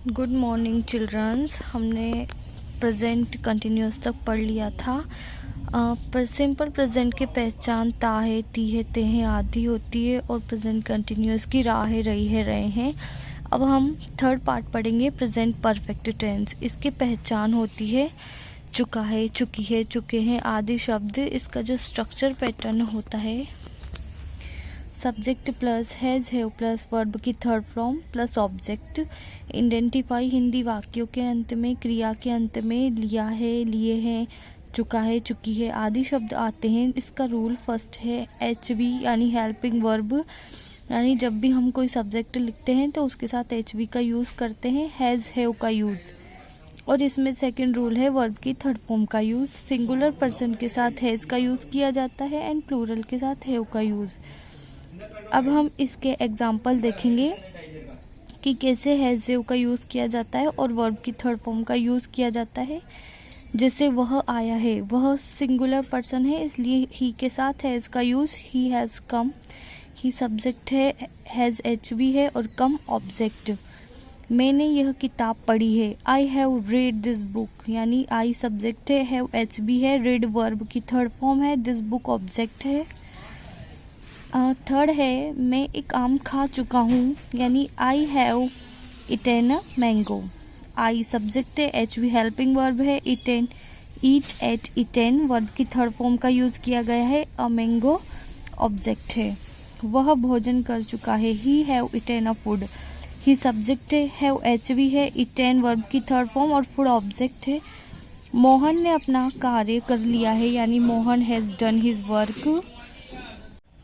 Good morning childrens. हमने present continuous तक पढ़ लिया था। पर सिंपल प्रेजेंट की पहचान ता है, ती है, ते है, आदि होती है और प्रेजेंट कंटिन्यूस की राह है, रही है, रहे हैं। अब हम थर्ड पार्ट पढ़ेंगे, प्रेजेंट परफेक्ट टेंस। इसकी पहचान होती है चुका है, चुकी है, चुके हैं आदि शब्द। इसका जो स्ट्रक्चर पैटर्न होता है, subject plus has have plus verb की third form plus object. Identify Hindi वाक्यों के अंत में, क्रिया के अंत में लिया है, लिए हैं, चुका है, चुकी है आदि शब्द आते हैं। इसका रूल फर्स्ट है HV यानी हेल्पिंग वर्ब, यानी जब भी हम कोई सब्जेक्ट लिखते हैं तो उसके साथ HV का यूज़ करते हैं, हैज़ हैव का यूज़। और इसमें सेकंड रूल है वर्ब की थर्ड फॉर्म का यूज़। सिंगुलर पर्सन के साथ हैज़ का यूज़ किया जाता है एंड प्लूरल के साथ हैव का यूज़। अब हम इसके एग्जाम्पल देखेंगे कि कैसे हैज़ हैव का यूज़ किया जाता है और वर्ब की थर्ड फॉर्म का यूज़ किया जाता है। जैसे वह आया है, वह सिंगुलर पर्सन है इसलिए ही के साथ हैज़ का use, he has come. He subject है, हैज़ HV है और कम ऑब्जेक्ट। मैंने यह किताब पढ़ी है, I have read this book, यानी आई सब्जेक्ट है, हैव HV है, रेड वर्ब की थर्ड फॉर्म है, दिस बुक ऑब्जेक्ट है। थर्ड है मैं एक आम खा चुका हूँ, यानी I have eaten a mango. I subject है, HV हेल्पिंग वर्ब है, ईटेन ईट एट ईटेन वर्ब की थर्ड फॉर्म का यूज़ किया गया है, अ मैंगो ऑब्जेक्ट है। वह भोजन कर चुका है, he have eaten a food. He subject है, हैव HV है, ईटेन वर्ब की थर्ड फॉर्म और फूड ऑब्जेक्ट है। मोहन ने अपना कार्य कर लिया है, यानी Mohan has done his work.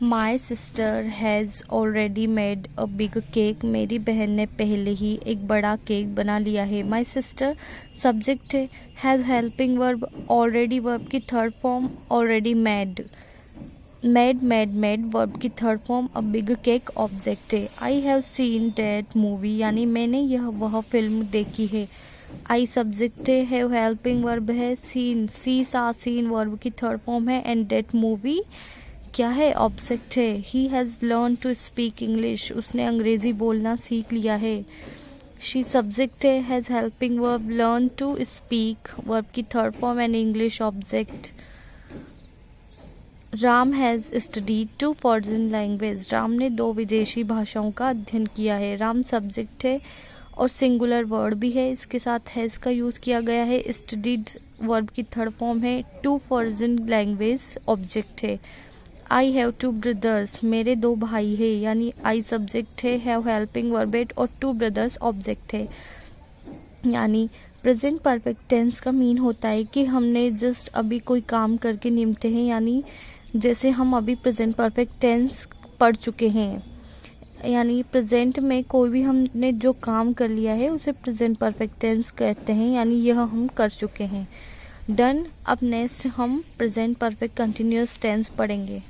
My sister has already made a big cake, मेरी बहन ने पहले ही एक बड़ा केक बना लिया है। माई सिस्टर सब्जेक्ट है, has helping verb, already verb की third form, already made, made verb की third form, a big cake object है। I have seen that movie, यानी मैंने वह फिल्म देखी है। आई सब्जेक्ट है, हैव हेल्पिंग वर्ब है, seen see saw seen verb की थर्ड फॉर्म है एंड दैट मूवी क्या है, ऑब्जेक्ट है। He has learn to speak English, उसने अंग्रेजी बोलना सीख लिया है। शी सब्जेक्ट है, has helping verb, learn to speak verb की third form and English object. Ram has studied 2 foreign language, Ram ने 2 विदेशी भाषाओं का अध्ययन किया है। राम सब्जेक्ट है और सिंगुलर वर्ड भी है, इसके साथ हैज़ का यूज़ किया गया है। स्टडीड वर्ब की थर्ड फॉर्म है, 2 फॉरेन लैंग्वेज ऑब्जेक्ट है। आई हैव 2 ब्रदर्स, मेरे 2 भाई है, यानी आई सब्जेक्ट है, हैव हेल्पिंग वर्ब और 2 ब्रदर्स ऑब्जेक्ट है। यानी प्रेजेंट परफेक्ट टेंस का मीन होता है कि हमने जस्ट अभी कोई काम करके निपटे हैं, यानी जैसे हम अभी प्रेजेंट परफेक्ट टेंस पढ़ चुके हैं, यानी प्रेजेंट में कोई भी हमने जो काम कर लिया है उसे प्रेजेंट परफेक्ट टेंस कहते हैं, यानी यह हम कर चुके हैं। डन। अब नेक्स्ट हम प्रेजेंट परफेक्ट कंटिन्यूअस टेंस पढ़ेंगे।